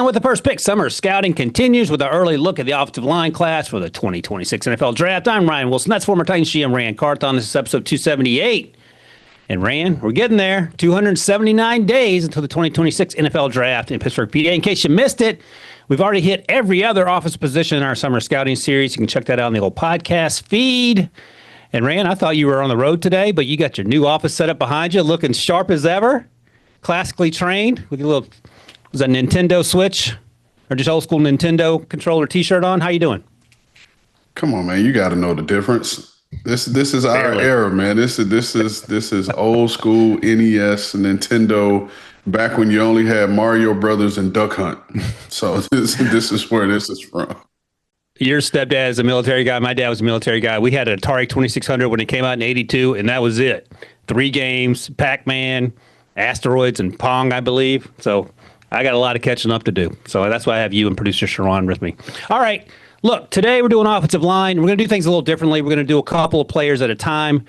with the first pick. Summer scouting continues with an early look at the offensive line class for the 2026 NFL Draft. I'm Ryan Wilson. That's former Titans GM Ran Carthon. This is episode 278. And Ran, we're getting there. 279 days until the 2026 NFL Draft in Pittsburgh, PA. In case you missed it, we've already hit every other offensive position in our summer scouting series. You can check that out on the old podcast feed. And Ran, I thought you were on the road today, but you got your new office set up behind you, looking sharp as ever, classically trained with your little, was that Nintendo Switch or just old school Nintendo controller T-shirt on? How you doing? Come on, man, you got to know the difference. This is our era, man. This is old school NES Nintendo. Back when you only had Mario Brothers and Duck Hunt. So this is where this is from. Your stepdad is a military guy. My dad was a military guy. We had an Atari 2600 when it came out in 82, and that was it. 3 games, Pac-Man, Asteroids, and Pong, I believe. So I got a lot of catching up to do. So that's why I have you and producer Sharon with me. All right. Look, today we're doing offensive line. We're going to do things a little differently. We're going to do a couple of players at a time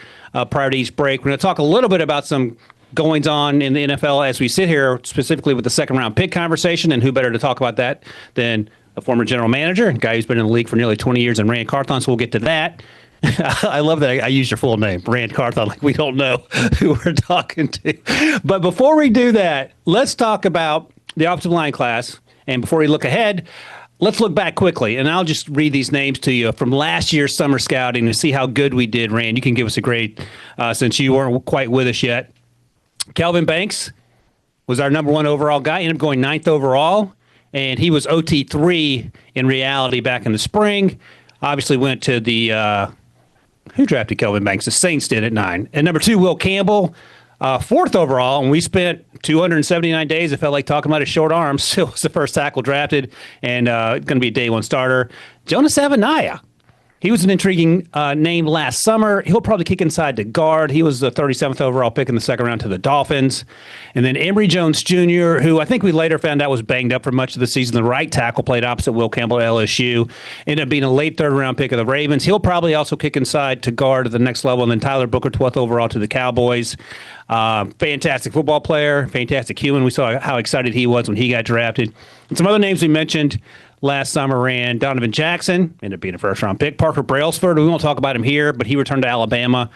prior to each break. We're going to talk a little bit about some goings on in the NFL as we sit here, specifically with the second-round pick conversation, and who better to talk about that than a former general manager, a guy who's been in the league for nearly 20 years, and Ran Carthon, so we'll get to that. I love that I used your full name, Ran Carthon, like we don't know who we're talking to. But before we do that, let's talk about the offensive line class. And before we look ahead, let's look back quickly. And I'll just read these names to you from last year's summer scouting to see how good we did, Ran. You can give us a grade since you weren't quite with us yet. Kelvin Banks was our number 1 overall guy, ended up going 9th overall. And he was OT3 in reality back in the spring. Obviously went to the, who drafted Kelvin Banks? The Saints did at 9. And number 2, Will Campbell, 4th overall. And we spent 279 days, it felt like talking about his short arms. Still was the first tackle drafted and going to be a day 1 starter. Jonas Avenaya. He was an intriguing name last summer. He'll probably kick inside to guard. He was the 37th overall pick in the second round to the Dolphins. And then Emory Jones Jr., who I think we later found out was banged up for much of the season. The right tackle played opposite Will Campbell at LSU. Ended up being a late third-round pick of the Ravens. He'll probably also kick inside to guard at the next level. And then Tyler Booker, 12th overall to the Cowboys. Fantastic football player, fantastic human. We saw how excited he was when he got drafted. And some other names we mentioned last summer ran Donovan Jackson, ended up being a first-round pick. Parker Brailsford, we won't talk about him here, but he returned to Alabama.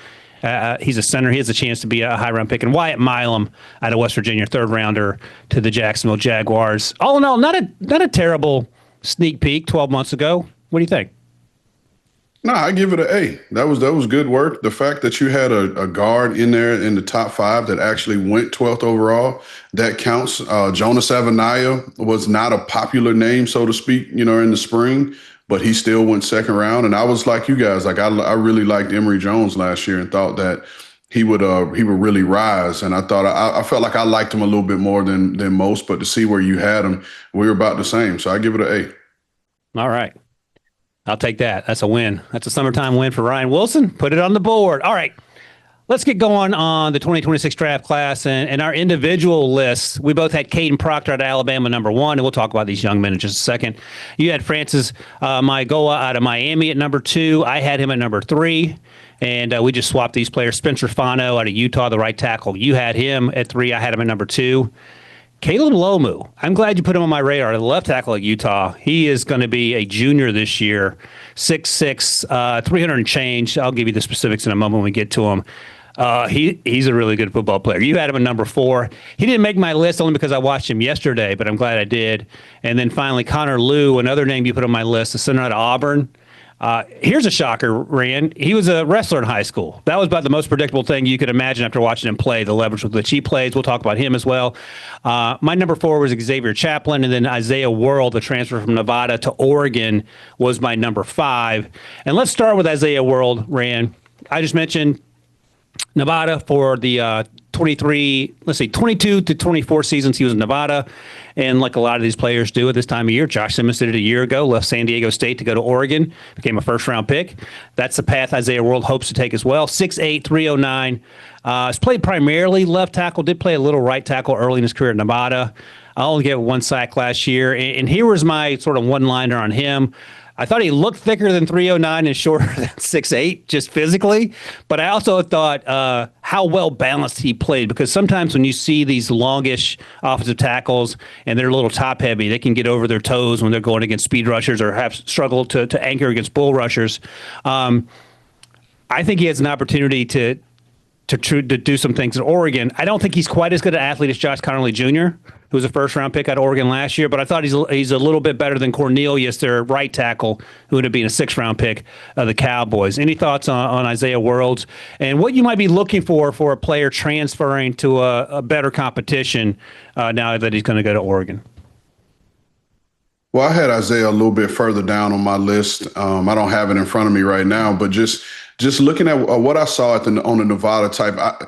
He's a center. He has a chance to be a high-round pick. And Wyatt Milam out of West Virginia, 3rd-rounder to the Jacksonville Jaguars. All in all, not a terrible sneak peek 12 months ago. What do you think? No, I give it an A. That was good work. The fact that you had a guard in there in the top 5 that actually went 12th overall, that counts. Jonas Avenaya was not a popular name, so to speak, in the spring, but he still went 2nd round. And I was like you guys, like I really liked Emory Jones last year and thought that he would really rise. And I thought I felt like I liked him a little bit more than most, but to see where you had him, we were about the same. So I give it an A. All right. I'll take that. That's a win. That's a summertime win for Ryan Wilson. Put it on the board. All right. Let's get going on the 2026 draft class and our individual lists. We both had Kadyn Proctor out of Alabama, number 1, and we'll talk about these young men in just a second. You had Francis Mauigoa out of Miami at number 2. I had him at number 3, and we just swapped these players. Spencer Fano out of Utah, the right tackle. You had him at 3. I had him at number 2. Caleb Lomu, I'm glad you put him on my radar, the left tackle at Utah. He is going to be a junior this year, 6'6", 300 and change. I'll give you the specifics in a moment when we get to him. He's a really good football player. You had him at number 4. He didn't make my list only because I watched him yesterday, but I'm glad I did. And then finally, Connor Liu, another name you put on my list, the center out of Auburn. Here's a shocker, Ran. He was a wrestler in high school. That was about the most predictable thing you could imagine after watching him play, the leverage with which he plays. We'll talk about him as well. My number 4 was Xavier Chaplin, and then Isaiah World, the transfer from Nevada to Oregon, was my number 5. And let's start with Isaiah World, Ran. I just mentioned Nevada for the 22 to 24 seasons he was in Nevada. And like a lot of these players do at this time of year, Josh Simmons did it a year ago, left San Diego State to go to Oregon, became a first-round pick. That's the path Isaiah World hopes to take as well. 6'8", 309. Has played primarily left tackle, did play a little right tackle early in his career at Nevada. I only gave 1 sack last year. And here was my sort of one-liner on him. I thought he looked thicker than 309 and shorter than 6'8", just physically. But I also thought, how well balanced he played, because sometimes when you see these longish offensive tackles and they're a little top heavy, they can get over their toes when they're going against speed rushers or have struggled to anchor against bull rushers. I think he has an opportunity to do some things at Oregon. I don't think he's quite as good an athlete as Josh Connerly Jr., who was a first-round pick out of Oregon last year, but I thought he's a little bit better than Cornelius, their right tackle, who would have been a sixth-round pick of the Cowboys. Any thoughts on Isaiah Worlds and what you might be looking for a player transferring to a better competition now that he's going to go to Oregon? Well, I had Isaiah a little bit further down on my list. I don't have it in front of me right now, but just looking at what I saw on the Nevada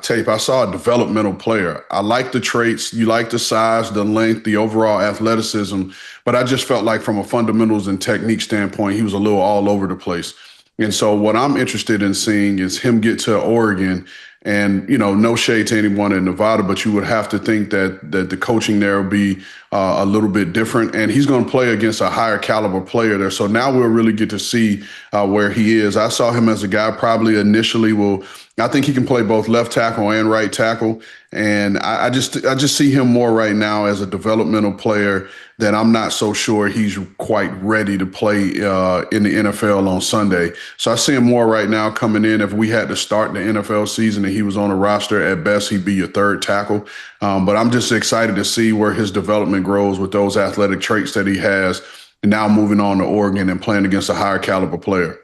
tape, I saw a developmental player. I like the traits. You like the size, the length, the overall athleticism, but I just felt like from a fundamentals and technique standpoint, he was a little all over the place. And so what I'm interested in seeing is him get to Oregon. And, no shade to anyone in Nevada, but you would have to think that the coaching there will be a little bit different. And he's going to play against a higher caliber player there. So now we'll really get to see where he is. I saw him as a guy probably initially I think he can play both left tackle and right tackle. And I just see him more right now as a developmental player that I'm not so sure he's quite ready to play in the NFL on Sunday. So I see him more right now coming in. If we had to start the NFL season and he was on a roster, at best he'd be your third tackle. But I'm just excited to see where his development grows with those athletic traits that he has, and now moving on to Oregon and playing against a higher caliber player.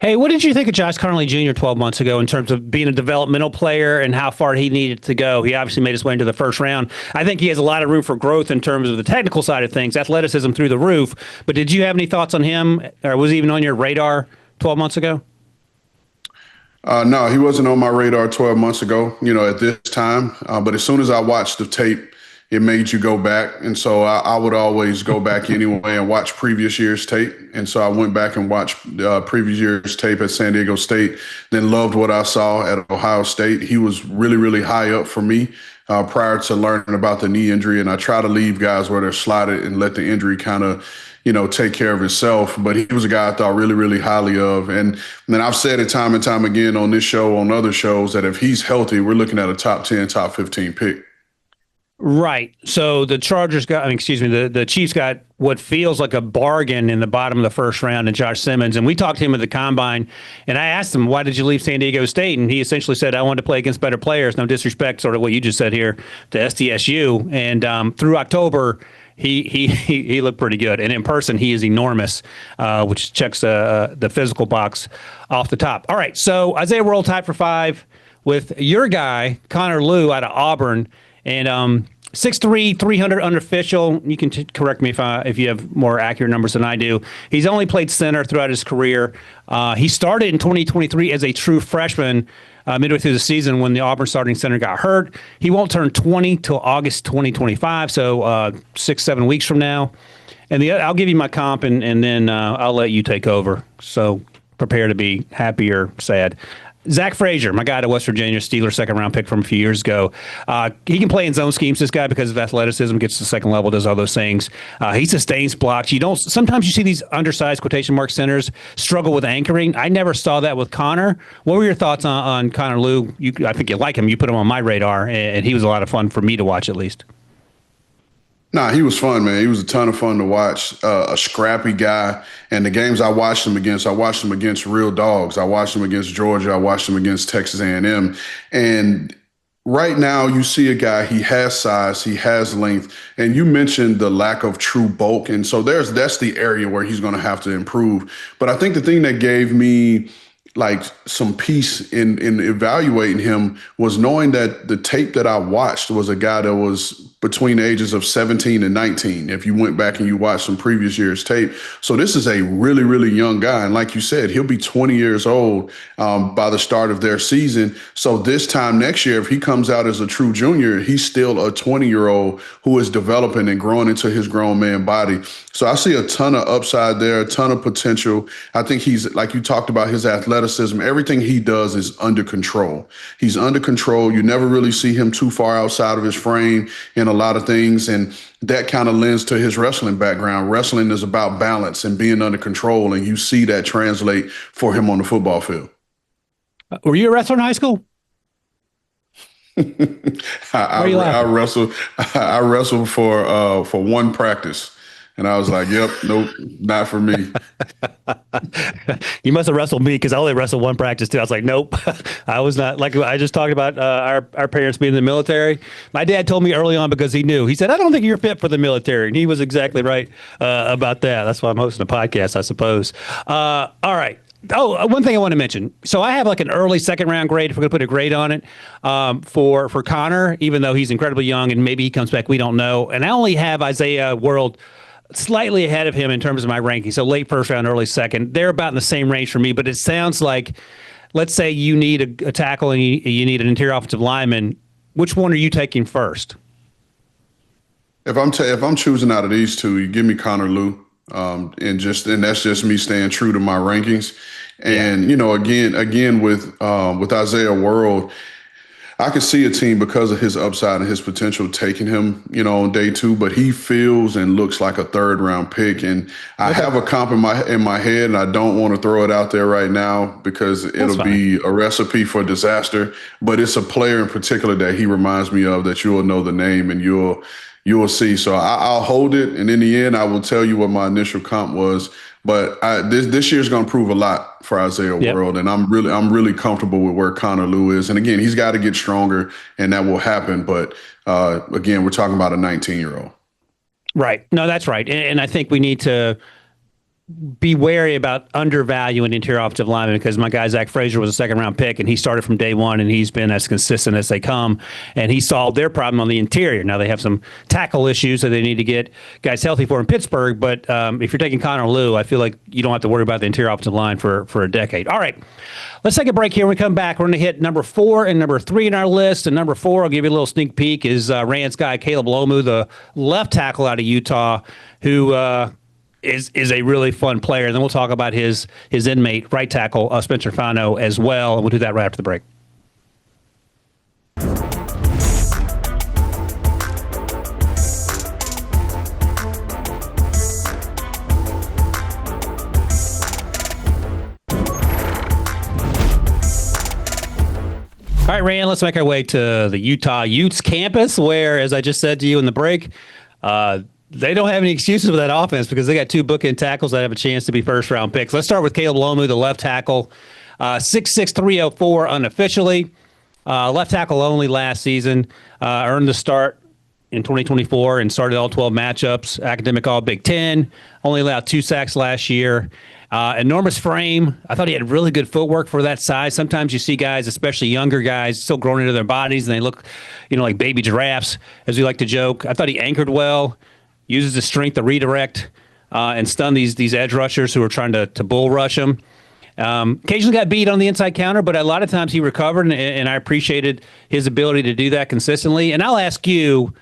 Hey, what did you think of Josh Connerly Jr. 12 months ago in terms of being a developmental player and how far he needed to go? He obviously made his way into the first round. I think he has a lot of room for growth in terms of the technical side of things, athleticism through the roof. But did you have any thoughts on him, or was he even on your radar 12 months ago? No, he wasn't on my radar 12 months ago, at this time. But as soon as I watched the tape, it made you go back. And so I would always go back anyway and watch previous year's tape. And so I went back and watched previous year's tape at San Diego State, then loved what I saw at Ohio State. He was really, really high up for me prior to learning about the knee injury. And I try to leave guys where they're slotted and let the injury kind of, take care of itself. But he was a guy I thought really, really highly of. And then I've said it time and time again on this show, on other shows, that if he's healthy, we're looking at a top 10, top 15 pick. Right. So the the Chiefs got what feels like a bargain in the bottom of the first round in Josh Simmons. And we talked to him at the Combine, and I asked him, why did you leave San Diego State? And he essentially said, I wanted to play against better players. No disrespect, sort of what you just said here, to SDSU. And through October, he looked pretty good. And in person, he is enormous, which checks the physical box off the top. All right. So Isaiah World tied for 5 with your guy, Connor Lew, out of Auburn. And 6'3", 300 unofficial. You can correct me if you have more accurate numbers than I do. He's only played center throughout his career. He started in 2023 as a true freshman midway through the season when the Auburn starting center got hurt. He won't turn 20 till August 2025, so 6-7 weeks from now. And I'll give you my comp, and then I'll let you take over. So prepare to be happy or sad. Zach Frazier, my guy out of West Virginia, Steelers second-round pick from a few years ago. He can play in zone schemes, this guy, because of athleticism, gets to the second level, does all those things. He sustains blocks. Sometimes you see these undersized quotation mark centers struggle with anchoring. I never saw that with Connor. What were your thoughts on Connor Lew? I think you like him. You put him on my radar, and he was a lot of fun for me to watch, at least. Nah, he was fun, man. He was a ton of fun to watch. A scrappy guy. And the games I watched him against real dogs. I watched him against Georgia. I watched him against Texas A&M. And right now you see a guy, he has size, he has length. And you mentioned the lack of true bulk. And so that's the area where he's going to have to improve. But I think the thing that gave me some peace in evaluating him was knowing that the tape that I watched was a guy that was between the ages of 17 and 19, if you went back and you watched some previous year's tape. So this is a really, really young guy. And like you said, he'll be 20 years old by the start of their season. So this time next year, if he comes out as a true junior, he's still a 20-year-old who is developing and growing into his grown man body. So I see a ton of upside there, a ton of potential. I think he's, like you talked about, his athleticism, everything he does is under control. He's under control. You never really see him too far outside of his frame in a lot of things. And that kind of lends to his wrestling background. Wrestling is about balance and being under control. And you see that translate for him on the football field. Were you a wrestler in high school? I, Why are you I laughing? wrestled. I wrestled for one practice, and I was like, "Yep, nope, not for me." You must have wrestled me because I only wrestled one practice too. I was like, nope, I was not. Like I just talked about our parents being in the military. My dad told me early on because he knew. He said, "I don't think you're fit for the military," and he was exactly right about that. That's why I'm hosting a podcast, I suppose. All right. Oh, one thing I want to mention. So I have like an early second round grade. If we're going to put a grade on it for Connor, even though he's incredibly young and maybe he comes back, we don't know. And I only have Isaiah World slightly ahead of him in terms of my ranking. So late first round, early second. They're about in the same range for me, but it sounds like, let's say you need a tackle and you need an interior offensive lineman. Which one are you taking first? If I'm choosing out of these two, you give me Connor Lou, and that's just me staying true to my rankings. Yeah. And again with Isaiah World, I could see a team because of his upside and his potential taking him, on day two, but he feels and looks like a third round pick. And I Okay. have a comp in my head, and I don't want to throw it out there right now because That's it'll fine. be a recipe for disaster. But it's a player in particular that he reminds me of that you'll know the name and you'll see. So I'll hold it, and in the end, I will tell you what my initial comp was. But this year's going to prove a lot for Isaiah Yep. World, and I'm really comfortable with where Connor Lou is. And again, he's got to get stronger, and that will happen. But again, we're talking about a 19-year-old. Right. No, that's right. And I think we need to be wary about undervaluing interior offensive linemen because my guy Zach Frazier was a second round pick and he started from day one and he's been as consistent as they come and he solved their problem on the interior. Now they have some tackle issues that they need to get guys healthy for in Pittsburgh, but if you're taking Connor Lou, I feel like you don't have to worry about the interior offensive line for a decade. All right, let's take a break here. When we come back, we're going to hit number 4 and number 3 in our list. And number 4, I'll give you a little sneak peek, is Rand's guy Caleb Lomu, the left tackle out of Utah, who is a really fun player. And then we'll talk about his inmate, right tackle, Spencer Fano, as well. And we'll do that right after the break. All right, Rand, let's make our way to the Utah Utes campus, where, as I just said to you in the break, they don't have any excuses with that offense because they got 2 bookend tackles that have a chance to be first-round picks. Let's start with Caleb Lomu, the left tackle, 6'6", 304 unofficially, left tackle only last season, earned the start in 2024 and started all 12 matchups, academic all Big Ten, only allowed 2 sacks last year. Enormous frame. I thought he had really good footwork for that size. Sometimes you see guys, especially younger guys, still growing into their bodies, and they look, like baby giraffes, as we like to joke. I thought he anchored well, uses his strength to redirect and stun these edge rushers who are trying to bull rush him. Occasionally got beat on the inside counter, but a lot of times he recovered, and I appreciated his ability to do that consistently. And I'll ask you,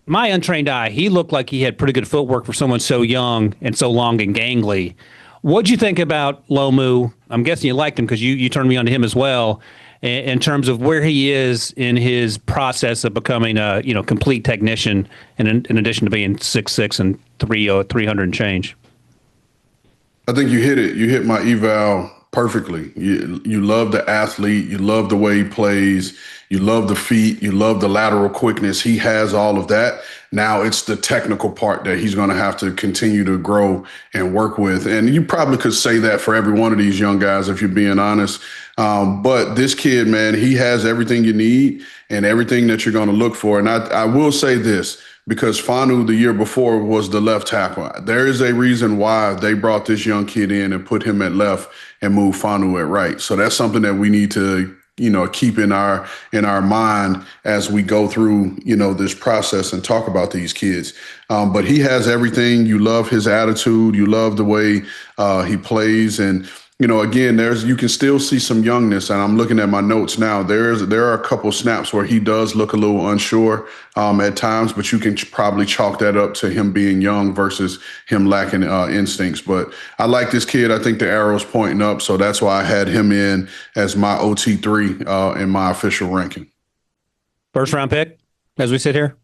my untrained eye, he looked like he had pretty good footwork for someone so young and so long and gangly. What'd you think about Lomu? I'm guessing you liked him because you turned me on to him as well in terms of where he is in his process of becoming a complete technician in addition to being 6'6" and 300 and change. I think you hit it. You hit my eval perfectly. You love the athlete. You love the way he plays. You love the feet. You love the lateral quickness. He has all of that. Now it's the technical part that he's going to have to continue to grow and work with. And you probably could say that for every one of these young guys, if you're being honest. But this kid, man, he has everything you need and everything that you're going to look for. And I will say this, because Fano the year before was the left tackle. There is a reason why they brought this young kid in and put him at left and moved Fano at right. So that's something that we need to, keep in our mind as we go through, this process and talk about these kids. But he has everything. You love his attitude. You love the way he plays. And again, you can still see some youngness, and I'm looking at my notes now. There are a couple snaps where he does look a little unsure at times, but you can probably chalk that up to him being young versus him lacking instincts. But I like this kid. I think the arrow's pointing up, so that's why I had him in as my OT3 in my official ranking. First round pick, as we sit here.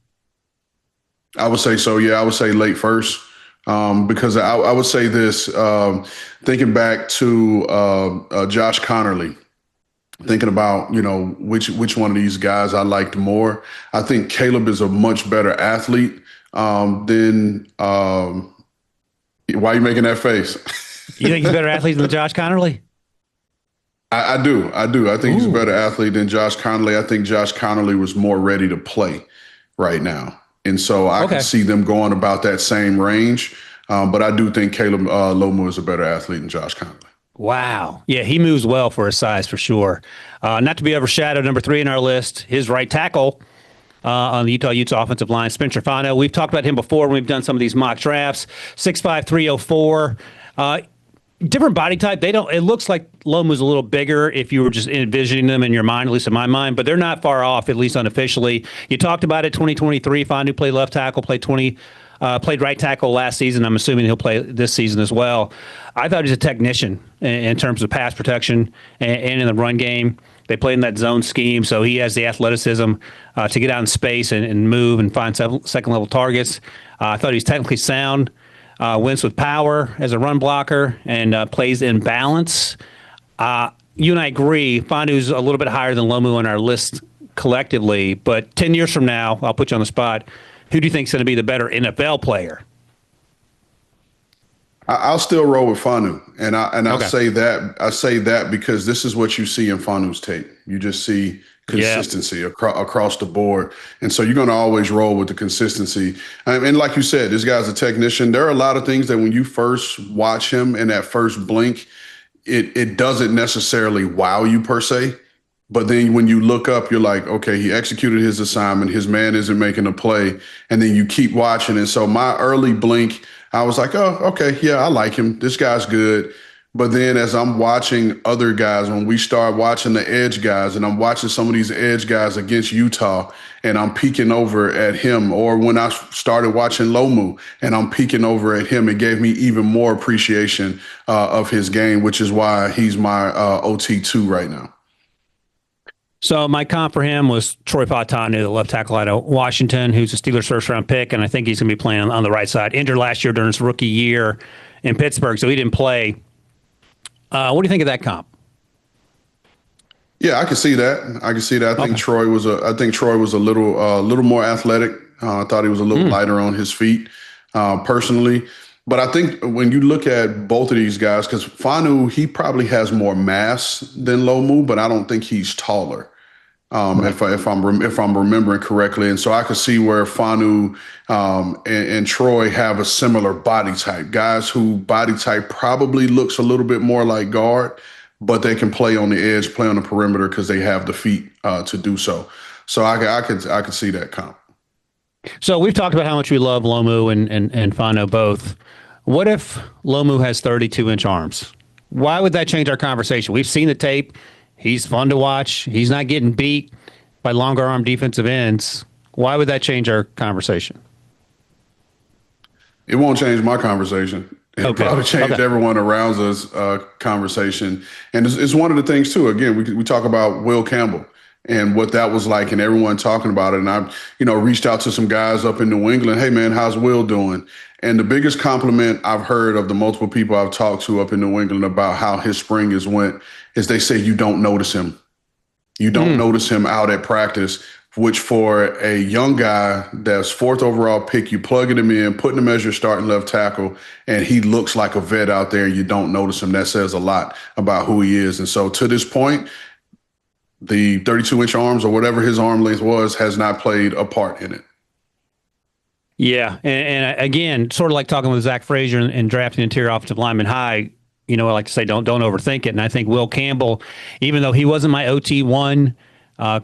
I would say so. Yeah, I would say late first. Because I would say this, thinking back to Josh Connerly, thinking about, which one of these guys I liked more. I think Caleb is a much better athlete than. Why are you making that face? You think he's a better athlete than Josh Connerly? I do. I think he's a Ooh. better athlete than Josh Connerly. I think Josh Connerly was more ready to play right now. And so I can see them going about that same range. But I do think Caleb Lomu is a better athlete than Josh Connerly. Wow. Yeah, he moves well for his size for sure. Not to be overshadowed, number 3 in our list, his right tackle on the Utes offensive line, Spencer Fano. We've talked about him before when we've done some of these mock drafts. 6'5", 304. Different body type. It looks like Lomu's a little bigger if you were just envisioning them in your mind, at least in my mind, but they're not far off, at least unofficially. You talked about it, 2023. Fano played left tackle, played right tackle last season. I'm assuming he'll play this season as well. I thought he was a technician in terms of pass protection and in the run game. They play in that zone scheme, so he has the athleticism to get out in space and move and find second-level targets. I thought he was technically sound, wins with power as a run blocker, and plays in balance. You and I agree, Fanu's a little bit higher than Lomu on our list collectively, but 10 years from now, I'll put you on the spot, who do you think is going to be the better NFL player? I'll still roll with Fano, and I Okay. say that because this is what you see in Fano's tape. You just see consistency across the board, and so you're going to always roll with the consistency. And like you said, this guy's a technician. There are a lot of things that when you first watch him in that first blink, it doesn't necessarily wow you per se. But then when you look up, you're like, okay, he executed his assignment. His man isn't making a play. And then you keep watching. And so my early blink, I was like, oh, okay, yeah, I like him. This guy's good. But then as I'm watching other guys, when we start watching the edge guys, and I'm watching some of these edge guys against Utah, and I'm peeking over at him, or when I started watching Lomu and I'm peeking over at him, it gave me even more appreciation of his game, which is why he's my OT2 right now. So my comp for him was Troy Fautanu, the left tackle out of Washington, who's a Steelers first-round pick, and I think he's going to be playing on the right side. Injured last year during his rookie year in Pittsburgh, so he didn't play. What do you think of that comp? Yeah, I can see that. I think Troy was a little more athletic. I thought he was a little lighter on his feet, personally. But I think when you look at both of these guys, because Fanu, he probably has more mass than Lomu, but I don't think he's taller. If I'm remembering correctly, and so I could see where Fanu and Troy have a similar body type. Guys who body type probably looks a little bit more like guard, but they can play on the edge, play on the perimeter because they have the feet to do so. So I could see that comp. So we've talked about how much we love Lomu and Fano both. What if Lomu has 32-inch arms? Why would that change our conversation? We've seen the tape. He's fun to watch. He's not getting beat by longer arm defensive ends. Why would that change our conversation? It won't change my conversation. It'll probably change everyone around us conversation. And it's one of the things, too. Again, we talk about Will Campbell and what that was like and everyone talking about it. And I, reached out to some guys up in New England. Hey, man, how's Will doing? And the biggest compliment I've heard of the multiple people I've talked to up in New England about how his spring has went is they say you don't notice him. You don't notice him out at practice, which for a young guy that's 4th overall pick, you plugging him in, putting him as your starting left tackle, and he looks like a vet out there. You don't notice him. That says a lot about who he is. And so to this point, the 32-inch arms or whatever his arm length was has not played a part in it. Yeah, and again, sort of like talking with Zach Frazier and drafting interior offensive lineman high, I like to say don't overthink it. And I think Will Campbell, even though he wasn't my OT1,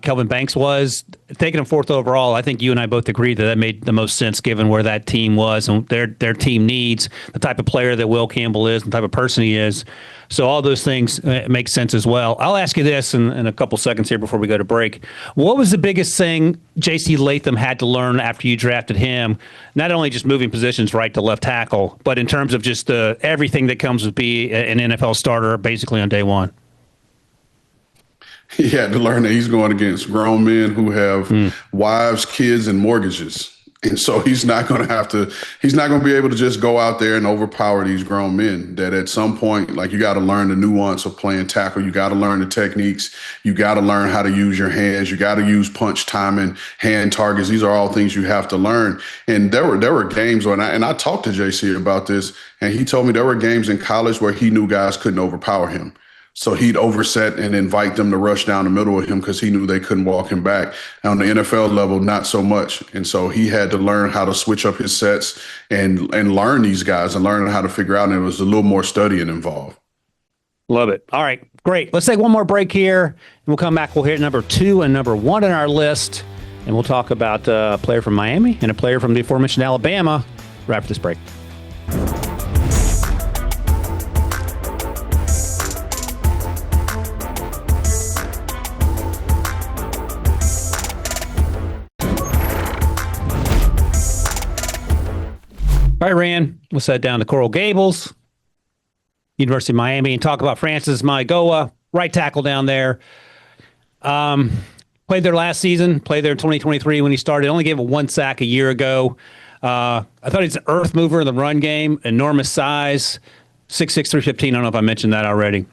Kelvin Banks was, taking him 4th overall, I think you and I both agreed that made the most sense given where that team was and their team needs, the type of player that Will Campbell is, the type of person he is. So all those things make sense as well. I'll ask you this in a couple seconds here before we go to break. What was the biggest thing J.C. Latham had to learn after you drafted him? Not only just moving positions right to left tackle, but in terms of just everything that comes with being an NFL starter basically on day one. He had to learn that he's going against grown men who have wives, kids, and mortgages. And so he's not going to be able to just go out there and overpower these grown men. That at some point, like, you got to learn the nuance of playing tackle. You got to learn the techniques. You got to learn how to use your hands. You got to use punch timing, hand targets. These are all things you have to learn. And there were games when I talked to JC about this, and he told me there were games in college where he knew guys couldn't overpower him. So he'd overset and invite them to rush down the middle of him because he knew they couldn't walk him back. On the NFL level, not so much. And so he had to learn how to switch up his sets and learn these guys and learn how to figure out. And it was a little more studying involved. Love it. All right, great. Let's take one more break here, and we'll come back. We'll hit number 2 and number 1 on our list, and we'll talk about a player from Miami and a player from the aforementioned Alabama right after this break. All right, Ran, we'll head down to Coral Gables, University of Miami, and talk about Francis Mauigoa, right tackle down there. Played there last season, played there in 2023 when he started. Only gave 1 sack a year ago. I thought he's an earth mover in the run game, enormous size, 6'6", 315. I don't know if I mentioned that already.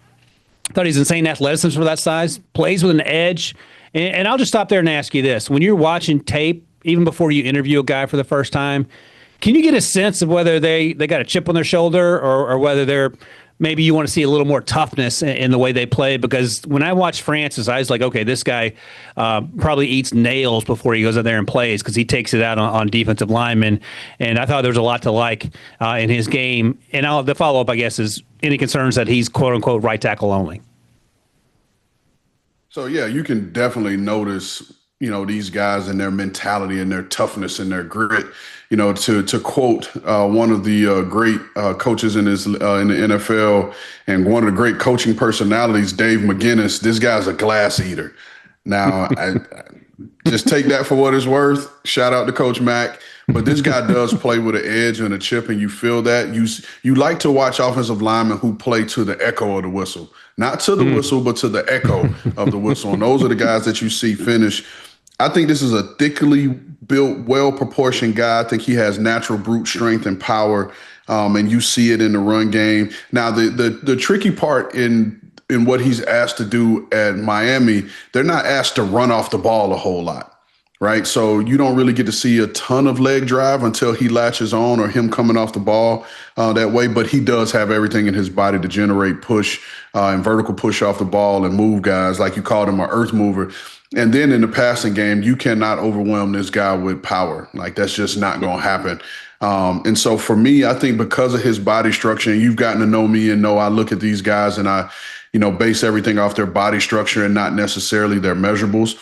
I thought he's insane athleticism for that size, plays with an edge. And I'll just stop there and ask you this. When you're watching tape, even before you interview a guy for the first time, can you get a sense of whether they got a chip on their shoulder or whether they're maybe you want to see a little more toughness in the way they play? Because when I watched Francis, I was like, okay, this guy probably eats nails before he goes out there and plays because he takes it out on defensive linemen. And I thought there was a lot to like in his game. And the follow-up, I guess, is any concerns that he's quote-unquote right tackle only? So, yeah, you can definitely notice, these guys and their mentality and their toughness and their grit. To quote one of the great coaches in the NFL and one of the great coaching personalities, Dave McGinnis, this guy's a glass eater. Now, I just take that for what it's worth. Shout out to Coach Mack. But this guy does play with an edge and a chip, and you feel that. You like to watch offensive linemen who play to the echo of the whistle. Not to the whistle, but to the echo of the whistle. And those are the guys that you see finish. I think this is a thickly built, well-proportioned guy. I think he has natural brute strength and power, and you see it in the run game. Now, the tricky part in what he's asked to do at Miami, they're not asked to run off the ball a whole lot, right? So you don't really get to see a ton of leg drive until he latches on or him coming off the ball that way. But he does have everything in his body to generate push and vertical push off the ball and move guys, like you called him, an earth mover. And then in the passing game, you cannot overwhelm this guy with power. Like, that's just not going to happen. And so for me, I think because of his body structure, and you've gotten to know me and know I look at these guys and I, base everything off their body structure and not necessarily their measurables.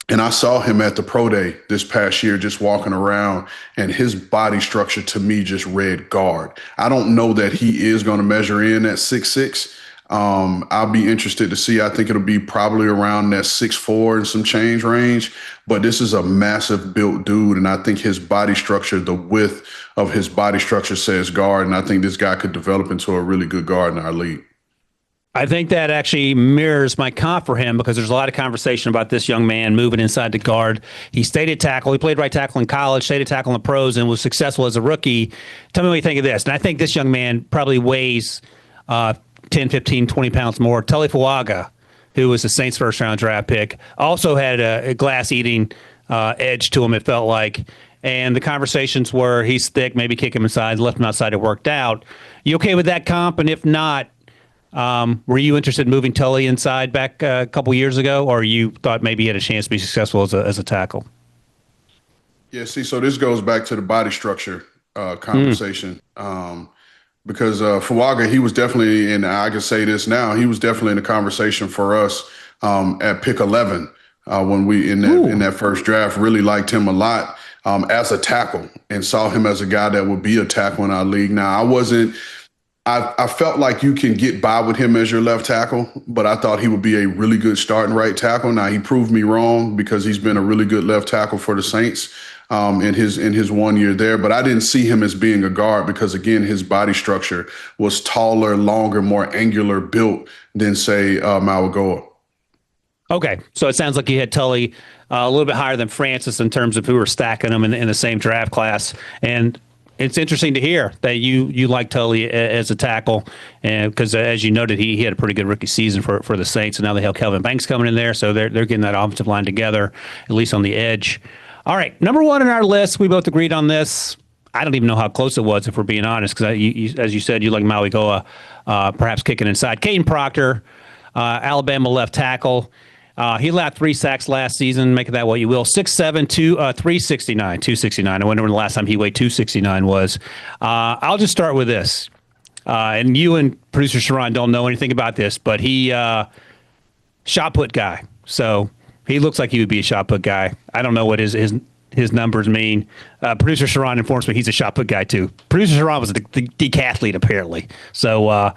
And I saw him at the pro day this past year, just walking around, and his body structure to me just read guard. I don't know that he is going to measure in at 6'6". I'll be interested to see. I think it'll be probably around that 6'4" and some change range, but this is a massive built dude. And I think his body structure, the width of his body structure says guard. And I think this guy could develop into a really good guard in our league. I think that actually mirrors my comp for him because there's a lot of conversation about this young man moving inside the guard. He stayed at tackle. He played right tackle in college, stayed at tackle in the pros, and was successful as a rookie. Tell me what you think of this. And I think this young man probably weighs 10, 15, 20 pounds more. Tully Fuaga, who was the Saints' first-round draft pick, also had a glass-eating edge to him, it felt like. And the conversations were he's thick, maybe kick him inside, left him outside, it worked out. You okay with that comp? And if not, were you interested in moving Tully inside back a couple years ago, or you thought maybe he had a chance to be successful as a tackle? Yeah, see, so this goes back to the body structure conversation. Because Fuaga, he was definitely, and I can say this now, he was definitely in the conversation for us at pick 11 when we in that first draft. Really liked him a lot as a tackle and saw him as a guy that would be a tackle in our league. Now, I felt like you can get by with him as your left tackle, but I thought he would be a really good starting right tackle. Now, he proved me wrong because he's been a really good left tackle for the Saints in his 1 year there. But I didn't see him as being a guard because, again, his body structure was taller, longer, more angular built than, say, Mauigoa. Okay, so it sounds like you had Tully a little bit higher than Francis in terms of who were stacking them in the same draft class, and it's interesting to hear that you like Tully as a tackle, and because as you noted, he had a pretty good rookie season for the Saints, and now they have Kelvin Banks coming in there, so they're getting that offensive line together, at least on the edge. All right, number one on our list, we both agreed on this. I don't even know how close it was, if we're being honest, because as you said, you like Mauigoa, perhaps kicking inside. Kadyn Proctor, Alabama left tackle. He allowed 3 sacks last season, make of that what you will. 6'7", 269. I wonder when the last time he weighed 269 was. I'll just start with this. And you and producer Sharon don't know anything about this, but he shot put guy. So he looks like he would be a shot put guy. I don't know what his numbers mean. Producer Sharon informs me he's a shot put guy too. Producer Sharon was the decathlete apparently. So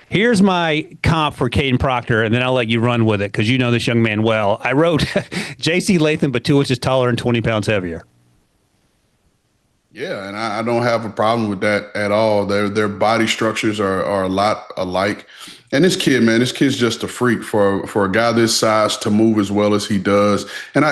here's my comp for Kadyn Proctor, and then I'll let you run with it because you know this young man well. I wrote J.C. Latham, but 2 inches taller and 20 pounds heavier. Yeah, and I don't have a problem with that at all. Their body structures are a lot alike. And this kid, man, this kid's just a freak for a guy this size to move as well as he does. And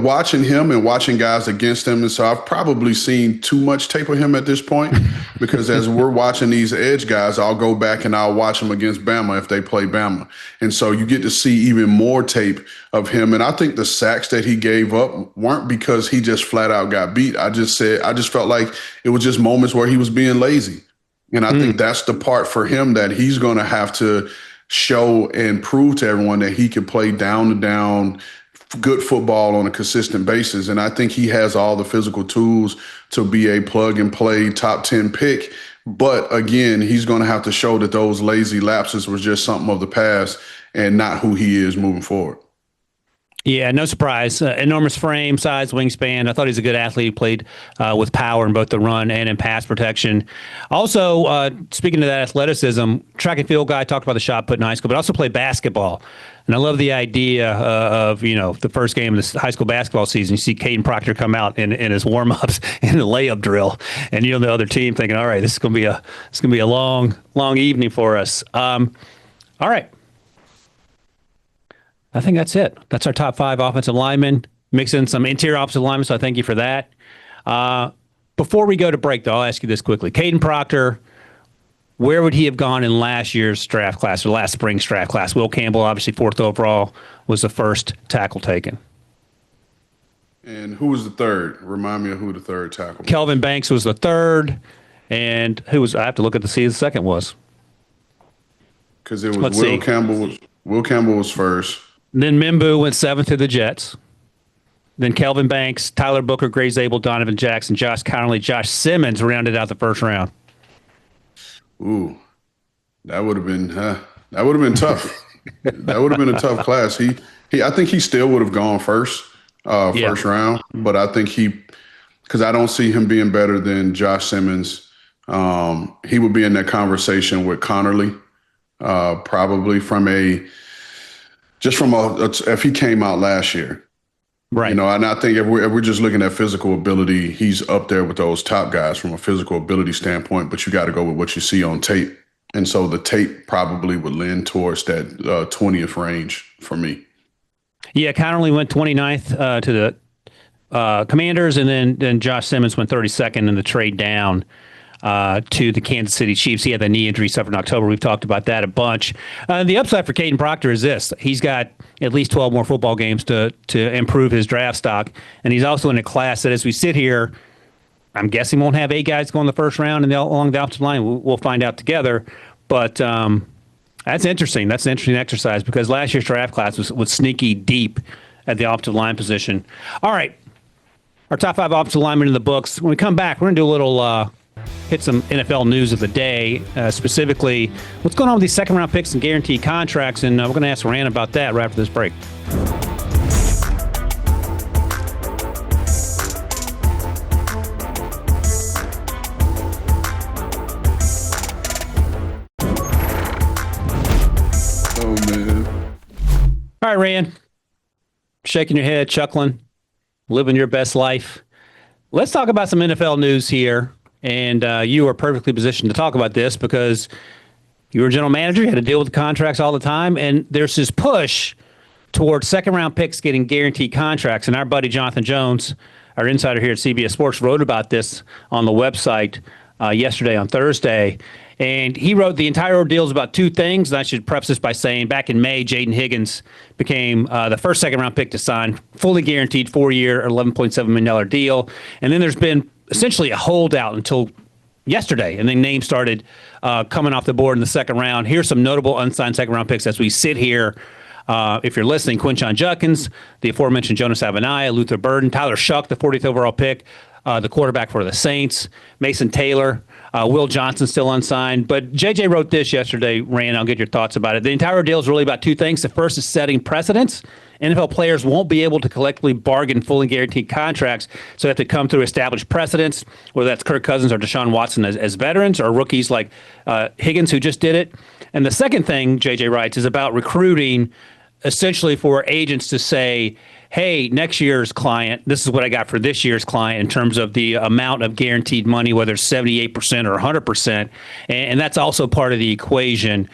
watching him and watching guys against him, and so I've probably seen too much tape of him at this point because as we're watching these edge guys, I'll go back and I'll watch them against Bama if they play Bama. And so you get to see even more tape of him. And I think the sacks that he gave up weren't because he just flat out got beat. I just felt like it was just moments where he was being lazy. And I think that's the part for him that he's going to have to show and prove to everyone that he can play down-to-down good football on a consistent basis. And I think he has all the physical tools to be a plug-and-play top 10 pick. But, again, he's going to have to show that those lazy lapses was just something of the past and not who he is moving forward. Yeah, no surprise. Enormous frame, size, wingspan. I thought he's a good athlete. He played with power in both the run and in pass protection. Also, speaking of that athleticism, track and field guy, talked about the shot put in high school, but also played basketball. And I love the idea of, the first game of the high school basketball season. You see Kadyn Proctor come out in his warm-ups in the layup drill. And, the other team thinking, all right, this is going to be a long, long evening for us. All right. I think that's it. That's our top 5 offensive linemen. Mix in some interior offensive linemen, so I thank you for that. Before we go to break, though, I'll ask you this quickly. Kadyn Proctor, where would he have gone in last year's draft class or last spring's draft class? Will Campbell, obviously 4th overall, was the first tackle taken. And who was the third? Remind me of who the third tackle was. Kelvin Banks was the third. And who was, I have to look at to see who the second was. Because it was Will Campbell was first. Then Mimbu went 7th to the Jets. Then Kelvin Banks, Tyler Booker, Gray Zabel, Donovan Jackson, Josh Connerly, Josh Simmons rounded out the first round. Ooh, that would have been tough. That would have been a tough class. I think he still would have gone first round, but I think because I don't see him being better than Josh Simmons. He would be in that conversation with Connerly, probably if he came out last year. Right. And I think if we're just looking at physical ability, he's up there with those top guys from a physical ability standpoint, but you got to go with what you see on tape. And so the tape probably would lend towards that 20th range for me. Yeah, Connerly went 29th to the Commanders, and then Josh Simmons went 32nd in the trade down to the Kansas City Chiefs. He had the knee injury suffered in October. We've talked about that a bunch. The upside for Kadyn Proctor is this. He's got at least 12 more football games to improve his draft stock. And he's also in a class that as we sit here, I'm guessing won't have 8 guys go in the first round and along the offensive line. We'll find out together. But that's interesting. That's an interesting exercise because last year's draft class was sneaky deep at the offensive line position. All right. Our top 5 offensive linemen in the books. When we come back, we're going to do a little hit some NFL news of the day, specifically what's going on with these second-round picks and guaranteed contracts, and we're going to ask Ran about that right after this break. Oh, man. All right, Ran. Shaking your head, chuckling, living your best life. Let's talk about some NFL news here. And you are perfectly positioned to talk about this because you were a general manager. You had to deal with the contracts all the time. And there's this push towards second-round picks getting guaranteed contracts. And our buddy Jonathan Jones, our insider here at CBS Sports, wrote about this on the website yesterday on Thursday. And he wrote the entire ordeal is about two things. And I should preface this by saying back in May, Jaden Higgins became the first second-round pick to sign, fully guaranteed 4-year, $11.7 million deal. And then there's been essentially a holdout until yesterday, and then names started coming off the board in the second round. Here's some notable unsigned second-round picks as we sit here. If you're listening, Quinshon Judkins, the aforementioned Jonas Avenaya, Luther Burden, Tyler Shuck, the 40th overall pick, the quarterback for the Saints, Mason Taylor, Will Johnson still unsigned. But JJ wrote this yesterday, Ran. I'll get your thoughts about it. The entire deal is really about two things. The first is setting precedents. NFL players won't be able to collectively bargain fully guaranteed contracts, so they have to come through established precedents, whether that's Kirk Cousins or Deshaun Watson as veterans or rookies like Higgins, who just did it. And the second thing, JJ writes, is about recruiting, essentially for agents to say, hey, next year's client, this is what I got for this year's client in terms of the amount of guaranteed money, whether it's 78% or 100%. And that's also part of the equation.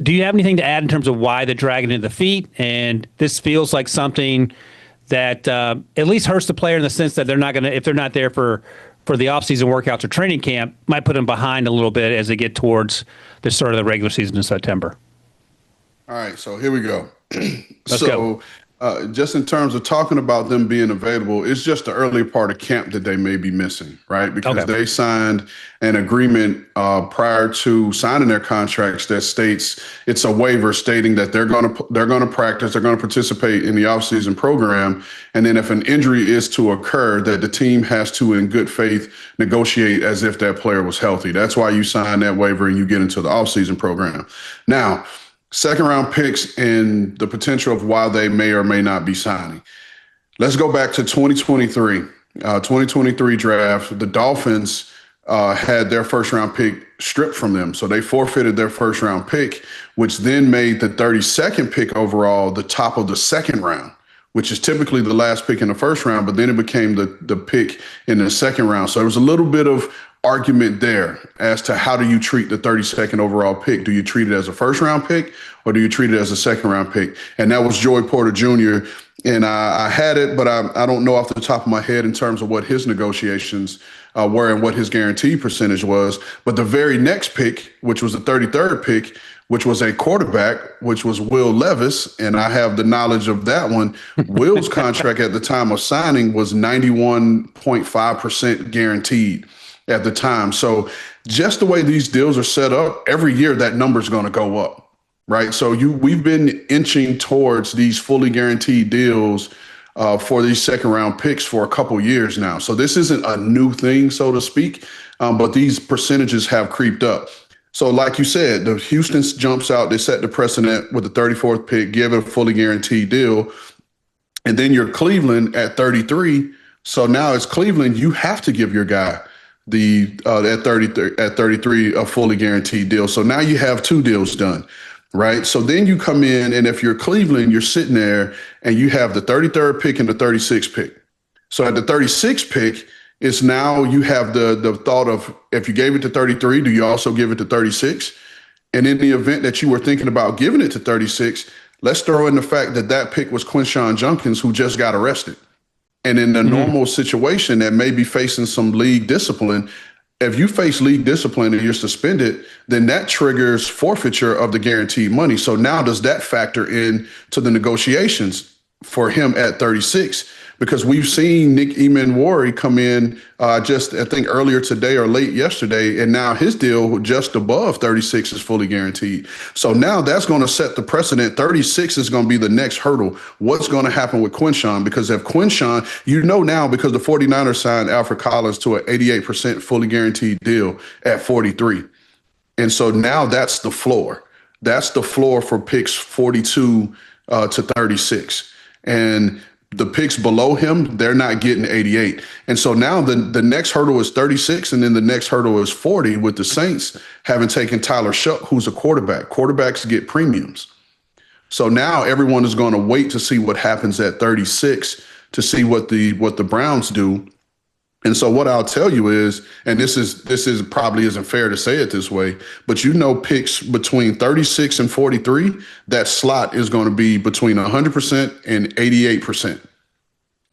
Do you have anything to add in terms of why they're dragging it to the feet? And this feels like something that at least hurts the player in the sense that they're not going to, if they're not there for the offseason workouts or training camp, might put them behind a little bit as they get towards the start of the regular season in September. All right, so here we go. Let's go. Just in terms of talking about them being available, it's just the early part of camp that they may be missing, right? Because they signed an agreement prior to signing their contracts that states it's a waiver stating that they're going to practice, they're going to participate in the offseason program, and then if an injury is to occur, that the team has to, in good faith, negotiate as if that player was healthy. That's why you sign that waiver and you get into the offseason program. Now, second round picks and the potential of why they may or may not be signing. Let's go back to 2023. 2023 draft. The Dolphins had their first round pick stripped from them. So they forfeited their first round pick, which then made the 32nd pick overall the top of the second round, which is typically the last pick in the first round, but then it became the pick in the second round. So there was a little bit of argument there as to how do you treat the 32nd overall pick? Do you treat it as a first round pick or do you treat it as a second round pick? And that was Joey Porter Jr. And I had it, but I don't know off the top of my head in terms of what his negotiations were and what his guarantee percentage was. But the very next pick, which was the 33rd pick, which was a quarterback, which was Will Levis, and I have the knowledge of that one. Will's contract at the time of signing was 91.5% guaranteed at the time. So just the way these deals are set up, every year that number is going to go up, right? So we've been inching towards these fully guaranteed deals for these second round picks for a couple years now. So this isn't a new thing, so to speak, but these percentages have creeped up. So like you said, the Houston jumps out, they set the precedent with the 34th pick, give it a fully guaranteed deal. And then you're Cleveland at 33. So now as Cleveland, you have to give your guy at 33 a fully guaranteed deal. So now you have two deals done, right? So then you come in, and if you're Cleveland, you're sitting there and you have the 33rd pick and the 36th pick. So at the 36th pick, it's now you have the thought of, if you gave it to 33, do you also give it to 36? And in the event that you were thinking about giving it to 36, let's throw in the fact that that pick was Quinshon Judkins, who just got arrested. And in a normal situation that may be facing some league discipline, if you face league discipline and you're suspended, then that triggers forfeiture of the guaranteed money. So now does that factor in to the negotiations for him at 36? Because we've seen Nick Eamon-Wari come in just, I think, earlier today or late yesterday, and now his deal just above 36 is fully guaranteed. So now that's going to set the precedent. 36 is going to be the next hurdle. What's going to happen with Quinshon? Because if Quinshon, you know now, because the 49ers signed Alfred Collins to an 88% fully guaranteed deal at 43. And so now that's the floor. That's the floor for picks 42 to 36. And the picks below him, they're not getting 88. And so now the next hurdle is 36, and then the next hurdle is 40 with the Saints having taken Tyler Shuck, who's a quarterback. Quarterbacks get premiums. So now everyone is going to wait to see what happens at 36 to see what the Browns do. And so what I'll tell you is, and this is probably isn't fair to say it this way, but picks between 36 and 43, that slot is going to be between 100% and 88%.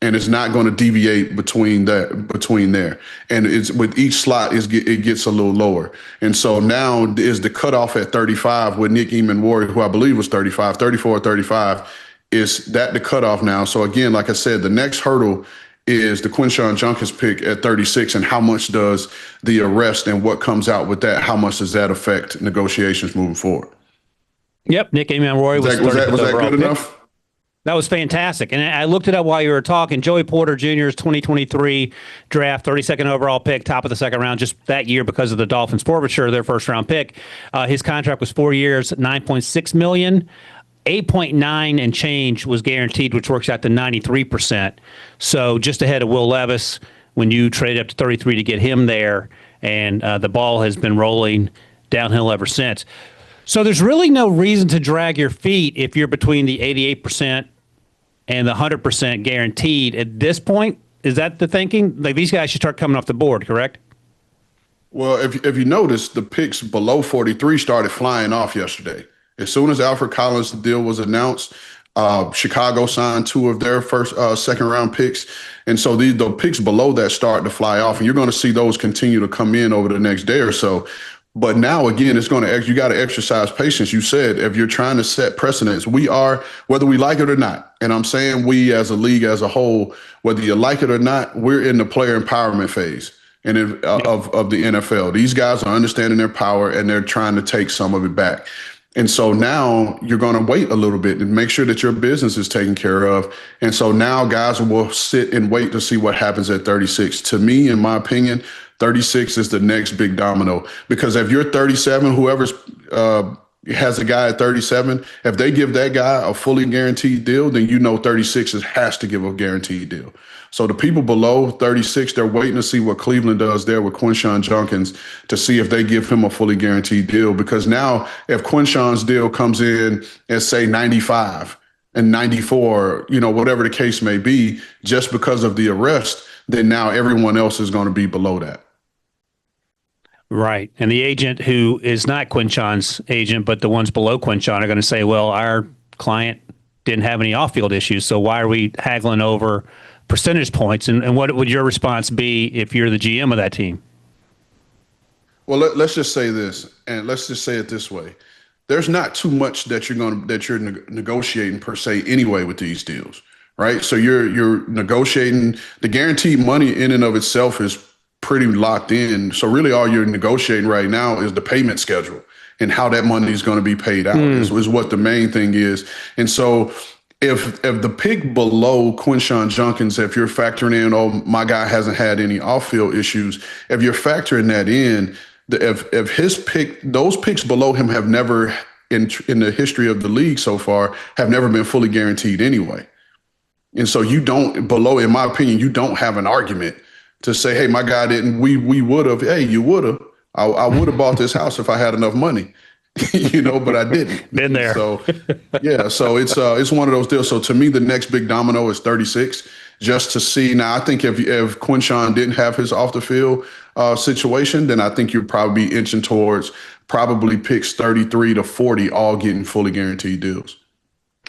And it's not going to deviate between there. And it's with each slot it gets a little lower. And so now is the cutoff at 35 with Nick Eamon-Warrior, who I believe was 34 or 35. Is that the cutoff now? So again, like I said, the next hurdle is the Quinshon Judkins pick at 36, and how much does the arrest and what comes out with that, how much does that affect negotiations moving forward? Yep, Nick Eamon-Warrior was that good enough? That was fantastic. And I looked it up while you were talking. Joey Porter Jr.'s 2023 draft, 32nd overall pick, top of the second round, just that year because of the Dolphins forfeiture, their first round pick. His contract was 4 years, $9.6 million. 8.9 and change was guaranteed, which works out to 93%. So just ahead of Will Levis when you traded up to 33 to get him there. And the ball has been rolling downhill ever since. So there's really no reason to drag your feet if you're between the 88% and the 100% guaranteed at this point. Is that the thinking? Like, these guys should start coming off the board, correct? Well, if you notice, the picks below 43 started flying off yesterday. As soon as Alfred Collins' deal was announced, Chicago signed two of their second round picks. And so the picks below that start to fly off, and you're going to see those continue to come in over the next day or so. But now, again, you got to exercise patience. You said if you're trying to set precedents, we are, whether we like it or not. And I'm saying we as a league as a whole, whether you like it or not, we're in the player empowerment phase of the NFL. These guys are understanding their power and they're trying to take some of it back. And so now you're going to wait a little bit and make sure that your business is taken care of. And so now guys will sit and wait to see what happens at 36. To me, in my opinion, 36 is the next big domino, because if you're 37, whoever's has a guy at 37, if they give that guy a fully guaranteed deal, then 36 has to give a guaranteed deal. So the people below 36, they're waiting to see what Cleveland does there with Quinshon Judkins to see if they give him a fully guaranteed deal. Because now if Quinshon's deal comes in at, say, 95 and 94, whatever the case may be, just because of the arrest, then now everyone else is going to be below that. Right. And the agent who is not Quinshon's agent, but the ones below Quinshon are going to say, well, our client didn't have any off-field issues, so why are we haggling over percentage points? And what would your response be if you're the GM of that team? Well, let's just say this, and let's just say it this way. There's not too much that you're negotiating per se anyway with these deals, right? So you're negotiating. The guaranteed money in and of itself is pretty locked in. So really all you're negotiating right now is the payment schedule and how that money is going to be paid out is what the main thing is. And so if the pick below Quinshon Judkins, if you're factoring in, oh, my guy hasn't had any off-field issues, if you're factoring that in, if his pick, those picks below him have never, in the history of the league so far, have never been fully guaranteed anyway. And so in my opinion, you don't have an argument to say, hey, my guy didn't, we would have, hey, you would have. I would have bought this house if I had enough money, but I didn't. Been there. So, yeah, so it's one of those deals. So to me, the next big domino is 36, just to see. Now, I think if Quinshon didn't have his off the field situation, then I think you'd probably be inching towards probably picks 33 to 40, all getting fully guaranteed deals.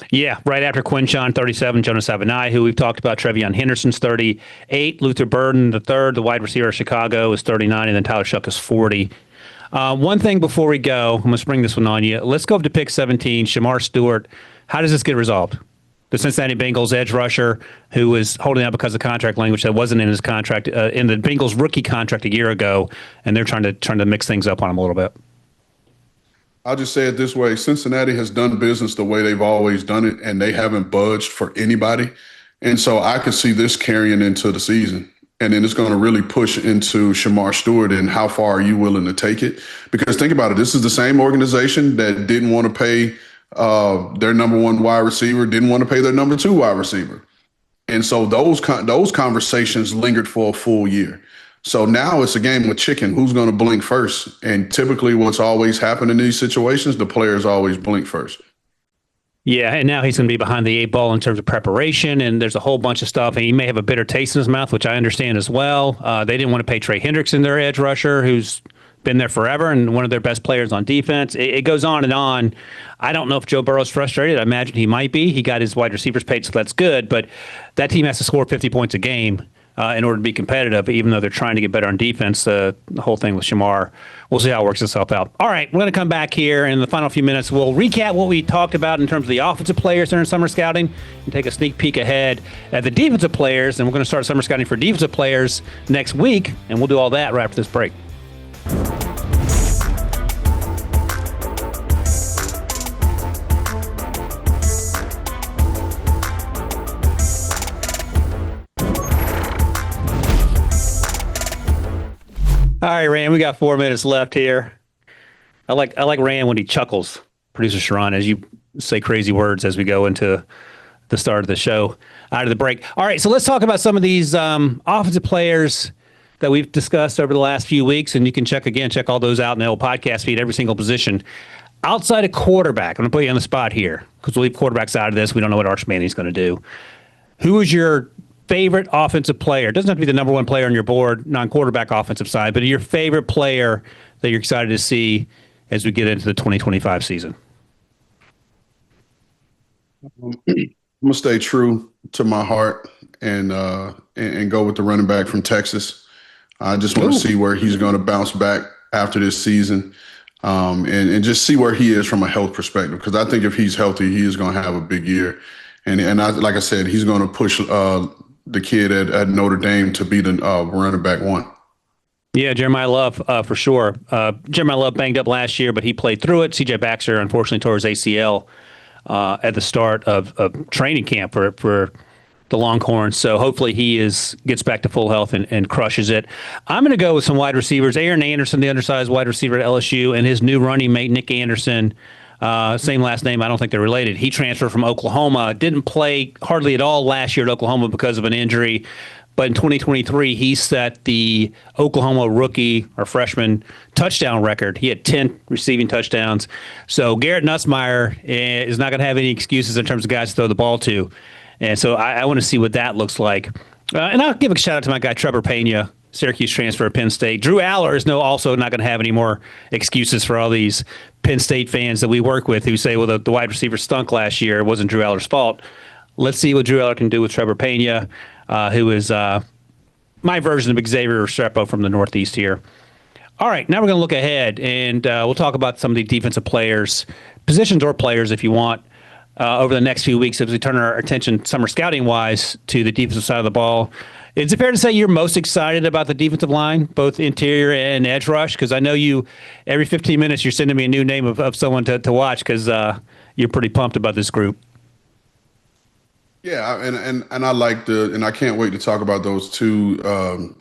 Yeah, right after Quinshon, 37, Jonas Avenai, who we've talked about. Trevion Henderson's 38. Luther Burden, the third, the wide receiver of Chicago, is 39, and then Tyler Shuck is 40. One thing before we go, I'm going to spring this one on you. Let's go up to pick 17, Shamar Stewart. How does this get resolved? The Cincinnati Bengals edge rusher who was holding out because of contract language that wasn't in his contract, in the Bengals rookie contract a year ago, and they're trying to mix things up on him a little bit. I'll just say it this way. Cincinnati has done business the way they've always done it, and they haven't budged for anybody. And so I could see this carrying into the season. And then it's going to really push into Shamar Stewart and how far are you willing to take it? Because think about it. This is the same organization that didn't want to pay their number one wide receiver, didn't want to pay their number two wide receiver. And so those conversations lingered for a full year. So now it's a game with chicken. Who's going to blink first? And typically what's always happened in these situations, the players always blink first. Yeah, and now he's going to be behind the 8 ball in terms of preparation, and there's a whole bunch of stuff, and he may have a bitter taste in his mouth, which I understand as well. They didn't want to pay Trey Hendrickson, their edge rusher, who's been there forever and one of their best players on defense. It goes on and on. I don't know if Joe Burrow's frustrated. I imagine he might be. He got his wide receivers paid, so that's good, but that team has to score 50 points a game in order to be competitive, even though they're trying to get better on defense. The whole thing with Shamar, we'll see how it works itself out. All right, we're going to come back here in the final few minutes. We'll recap what we talked about in terms of the offensive players during summer scouting and take a sneak peek ahead at the defensive players, and we're going to start summer scouting for defensive players next week, and we'll do all that right after this break. All right, Rand, we got 4 minutes left here. I like Rand when he chuckles, producer Sharon, as you say crazy words as we go into the start of the show, out of the break. All right, so let's talk about some of these offensive players that we've discussed over the last few weeks, and you can check all those out in the old podcast feed, every single position. Outside of quarterback, I'm going to put you on the spot here because we'll leave quarterbacks out of this. We don't know what Arch Manning's going to do. Who is your favorite offensive player? It doesn't have to be the number one player on your board, non-quarterback offensive side, but your favorite player that you're excited to see as we get into the 2025 season. I'm gonna stay true to my heart and go with the running back from Texas. I just want to see where he's going to bounce back after this season, and just see where he is from a health perspective. Because I think if he's healthy, he is going to have a big year. And like I said, he's going to push the kid at Notre Dame to be the running back one. Yeah, Jeremiah Love, for sure. Jeremiah Love banged up last year, but he played through it. C.J. Baxter, unfortunately, tore his ACL at the start of training camp for the Longhorns. So hopefully he gets back to full health and crushes it. I'm going to go with some wide receivers. Aaron Anderson, the undersized wide receiver at LSU, and his new running mate, Nick Anderson. Same last name. I don't think they're related. He transferred from Oklahoma. Didn't play hardly at all last year at Oklahoma because of an injury. But in 2023, he set the Oklahoma rookie or freshman touchdown record. He had 10 receiving touchdowns. So Garrett Nussmeier is not going to have any excuses in terms of guys to throw the ball to. And so I want to see what that looks like. And I'll give a shout out to my guy, Trevor Pena, Syracuse transfer at Penn State. Drew Aller is also not going to have any more excuses for all these Penn State fans that we work with who say, well, the wide receiver stunk last year. It wasn't Drew Aller's fault. Let's see what Drew Aller can do with Trevor Pena, who is my version of Xavier Restrepo from the Northeast here. All right, now we're going to look ahead, and we'll talk about some of the defensive players, positions or players if you want, over the next few weeks as we turn our attention summer scouting-wise to the defensive side of the ball. Is it fair to say you're most excited about the defensive line, both interior and edge rush? Because I know you, every 15 minutes, you're sending me a new name of someone to watch because you're pretty pumped about this group. Yeah, and I like and I can't wait to talk about those two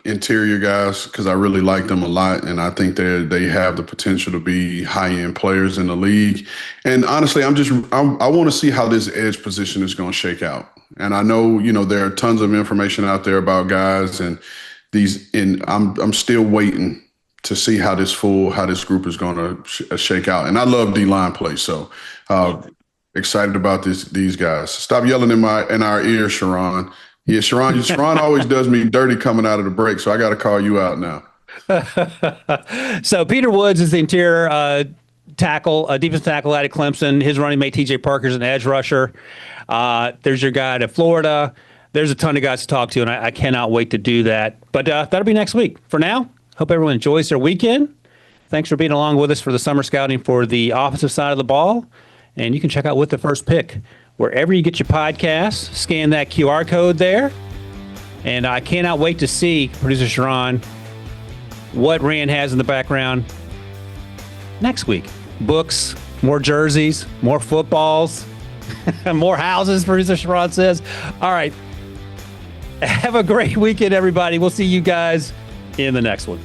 interior guys because I really like them a lot, and I think they have the potential to be high-end players in the league. And honestly, I want to see how this edge position is going to shake out. And I know, there are tons of information out there about guys and I'm still waiting to see how this group is going to shake out. And I love D-line play, so excited about these guys. Stop yelling in our ear, Sharon. Yeah, Sharon always does me dirty coming out of the break, so I got to call you out now. So Peter Woods is the interior defensive tackle out of Clemson. His running mate TJ Parker's an edge rusher. There's your guy to Florida. There's a ton of guys to talk to, and I cannot wait to do that. But that'll be next week. For now, hope everyone enjoys their weekend. Thanks for being along with us for the summer scouting for the offensive side of the ball. And you can check out With the First Pick wherever you get your podcasts. Scan that QR code there. And I cannot wait to see, producer Sharon, what Rand has in the background next week. Books, more jerseys, more footballs, more houses, producer Sharon says. All right. Have a great weekend, everybody. We'll see you guys in the next one.